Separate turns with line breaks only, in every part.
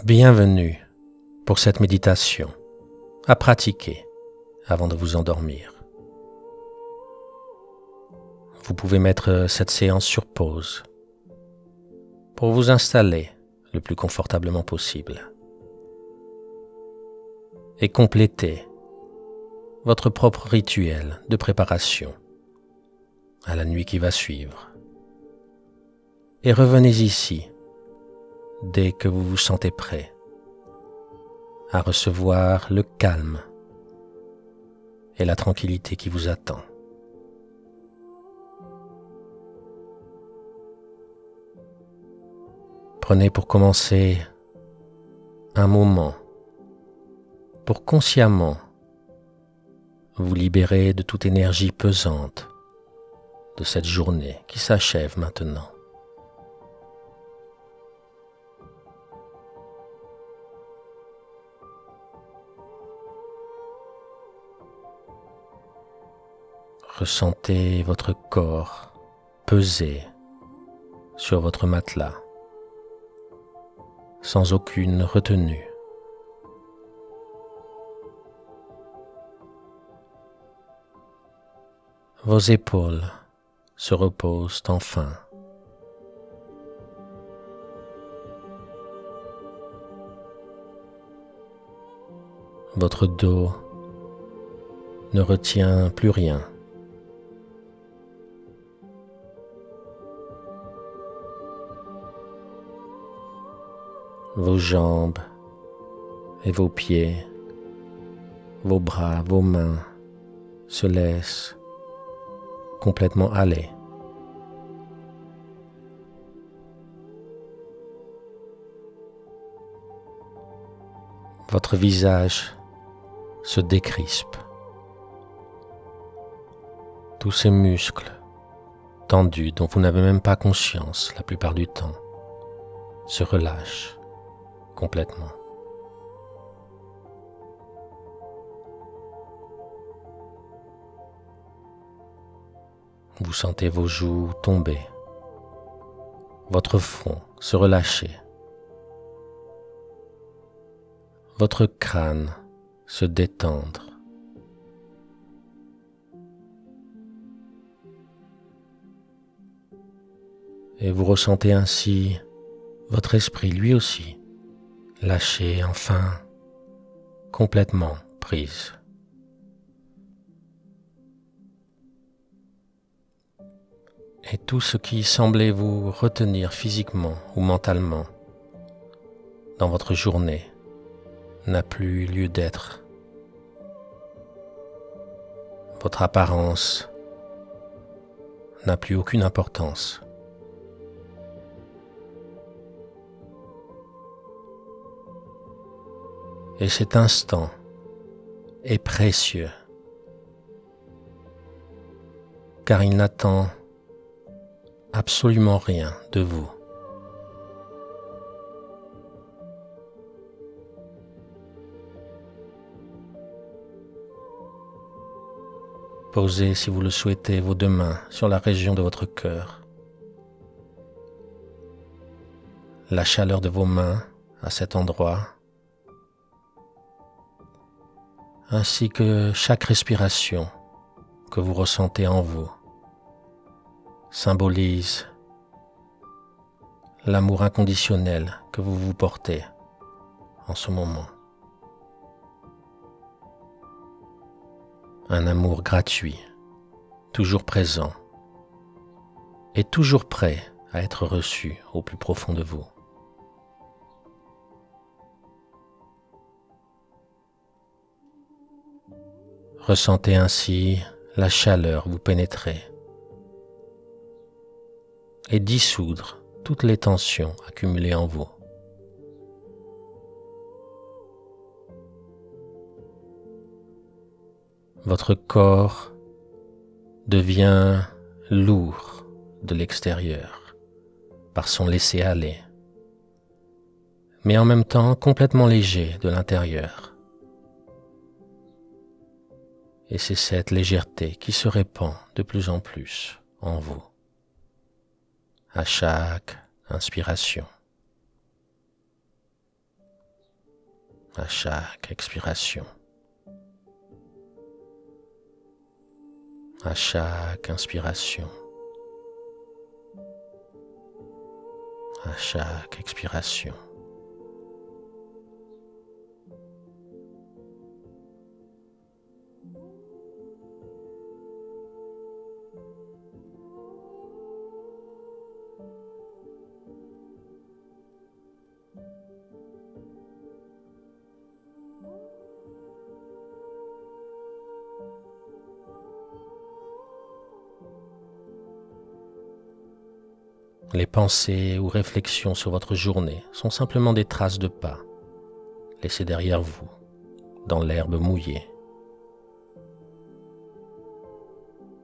Bienvenue pour cette méditation à pratiquer avant de vous endormir. Vous pouvez mettre cette séance sur pause pour vous installer le plus confortablement possible et compléter votre propre rituel de préparation à la nuit qui va suivre. Et revenez ici dès que vous vous sentez prêt à recevoir le calme et la tranquillité qui vous attend. Prenez pour commencer un moment pour consciemment vous libérer de toute énergie pesante de cette journée qui s'achève maintenant. Ressentez votre corps peser sur votre matelas sans aucune retenue. Vos épaules se reposent enfin. Votre dos ne retient plus rien. Vos jambes et vos pieds, vos bras, vos mains se laissent complètement aller. Votre visage se décrispe. Tous ces muscles tendus dont vous n'avez même pas conscience la plupart du temps se relâchent complètement. Vous sentez vos joues tomber, votre front se relâcher, votre crâne se détendre. Et vous ressentez ainsi votre esprit lui aussi lâcher enfin complètement prise. Et tout ce qui semblait vous retenir physiquement ou mentalement dans votre journée n'a plus lieu d'être. Votre apparence n'a plus aucune importance. Et cet instant est précieux, car il n'attend absolument rien de vous. Posez, si vous le souhaitez, vos deux mains sur la région de votre cœur. La chaleur de vos mains à cet endroit, ainsi que chaque respiration que vous ressentez en vous, symbolise l'amour inconditionnel que vous vous portez en ce moment. Un amour gratuit, toujours présent et toujours prêt à être reçu au plus profond de vous. Ressentez ainsi la chaleur vous pénétrer et dissoudre toutes les tensions accumulées en vous. Votre corps devient lourd de l'extérieur par son laisser-aller, mais en même temps complètement léger de l'intérieur. Et c'est cette légèreté qui se répand de plus en plus en vous, à chaque inspiration. à chaque expiration, à chaque inspiration, à chaque expiration. Les pensées ou réflexions sur votre journée sont simplement des traces de pas laissées derrière vous, dans l'herbe mouillée.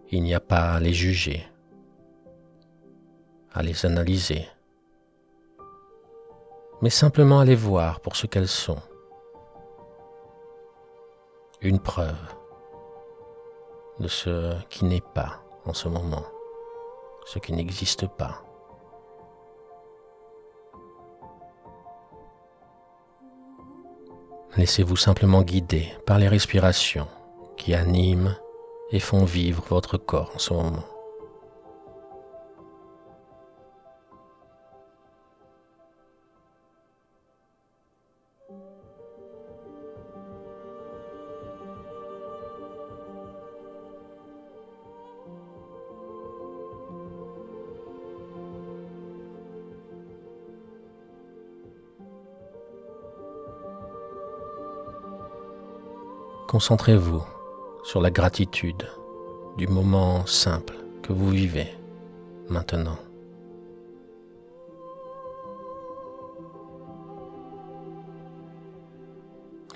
Il n'y a pas à les juger, à les analyser, mais simplement à les voir pour ce qu'elles sont. Une preuve de ce qui n'est pas en ce moment, ce qui n'existe pas. Laissez-vous simplement guider par les respirations qui animent et font vivre votre corps en ce moment. Concentrez-vous sur la gratitude du moment simple que vous vivez maintenant.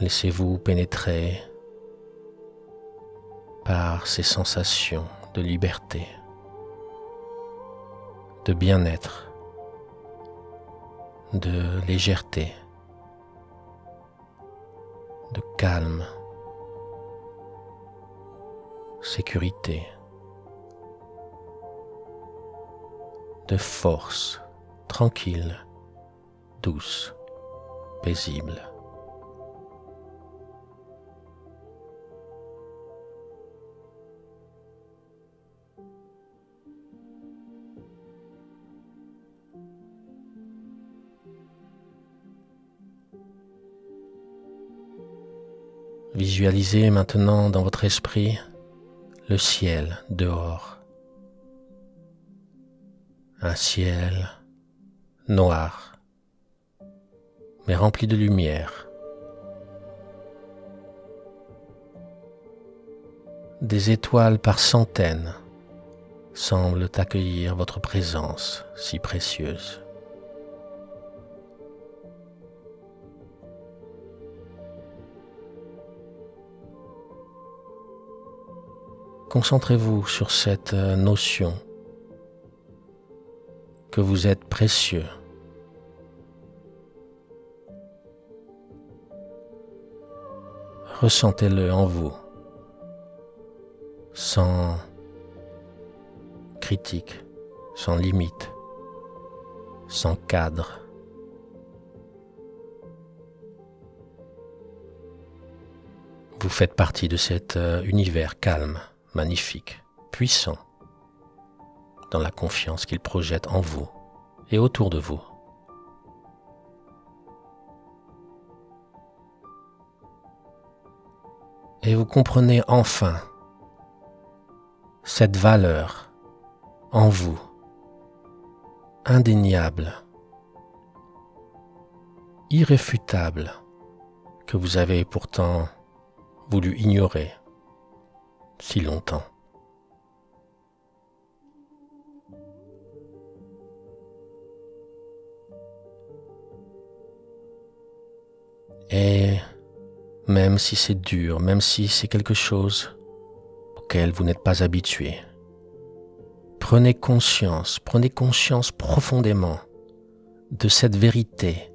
Laissez-vous pénétrer par ces sensations de liberté, de bien-être, de légèreté, de calme, sécurité, de force, tranquille, douce, paisible. Visualisez maintenant dans votre esprit le ciel dehors. Un ciel noir, mais rempli de lumière. Des étoiles par centaines semblent accueillir votre présence si précieuse. Concentrez-vous sur cette notion que vous êtes précieux. Ressentez-le en vous, sans critique, sans limite, sans cadre. Vous faites partie de cet univers calme, magnifique, puissant, dans la confiance qu'il projette en vous et autour de vous. Et vous comprenez enfin cette valeur en vous, indéniable, irréfutable, que vous avez pourtant voulu ignorer si longtemps. Et même si c'est dur, même si c'est quelque chose auquel vous n'êtes pas habitué, prenez conscience profondément de cette vérité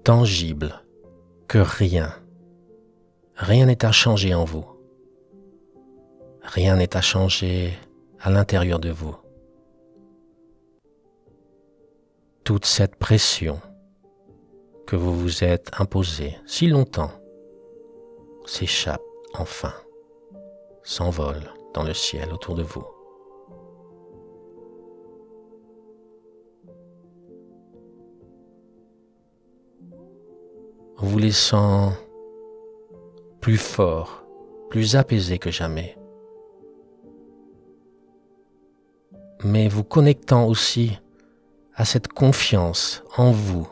tangible que rien n'est à changer en vous. Rien n'est à changer à l'intérieur de vous. Toute cette pression, que vous vous êtes imposé si longtemps s'échappe enfin, s'envole dans le ciel autour de vous. Vous laissant plus fort, plus apaisé que jamais, mais vous connectant aussi à cette confiance en vous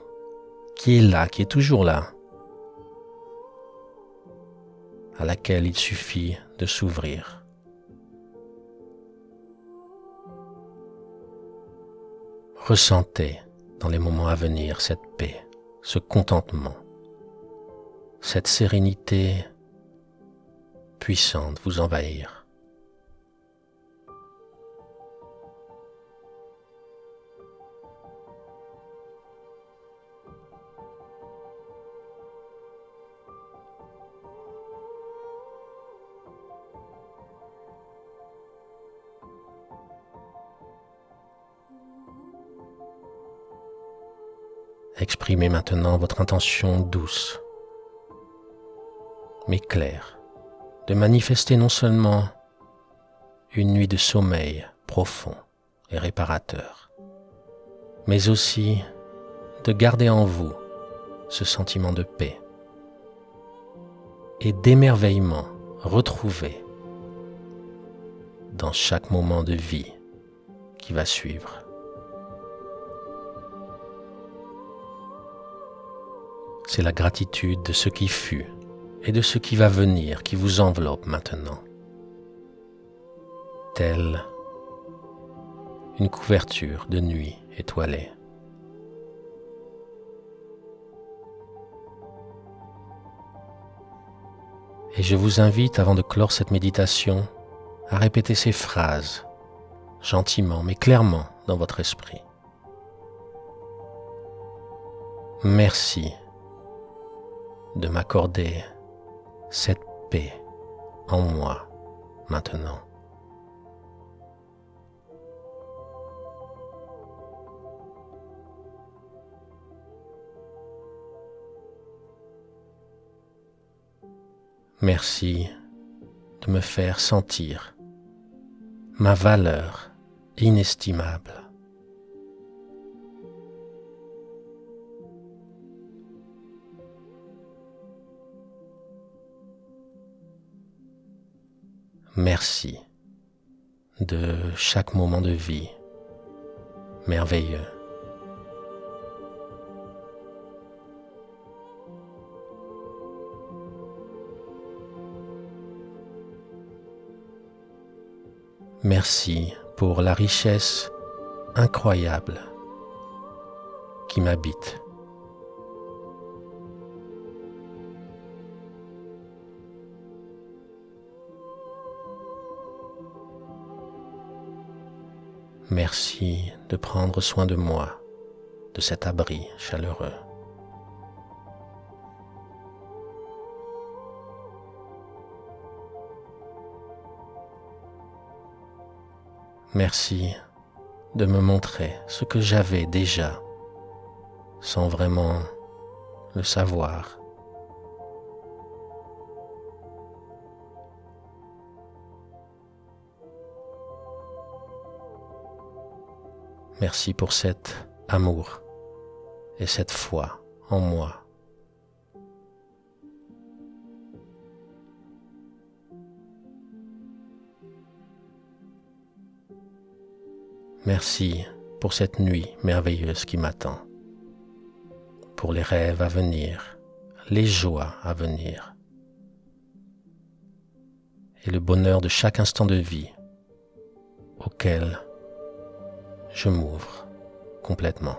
qui est là, qui est toujours là, à laquelle il suffit de s'ouvrir. Ressentez dans les moments à venir cette paix, ce contentement, cette sérénité puissante vous envahir. Exprimez maintenant votre intention douce, mais claire, de manifester non seulement une nuit de sommeil profond et réparateur, mais aussi de garder en vous ce sentiment de paix et d'émerveillement retrouvé dans chaque moment de vie qui va suivre. C'est la gratitude de ce qui fut et de ce qui va venir qui vous enveloppe maintenant, telle une couverture de nuit étoilée. Et je vous invite, avant de clore cette méditation, à répéter ces phrases, gentiment mais clairement dans votre esprit. Merci de m'accorder cette paix en moi maintenant. Merci de me faire sentir ma valeur inestimable. Merci de chaque moment de vie merveilleux. Merci pour la richesse incroyable qui m'habite. Merci de prendre soin de moi, de cet abri chaleureux. Merci de me montrer ce que j'avais déjà, sans vraiment le savoir. Merci pour cet amour et cette foi en moi. Merci pour cette nuit merveilleuse qui m'attend, pour les rêves à venir, les joies à venir et le bonheur de chaque instant de vie auquel je m'ouvre complètement.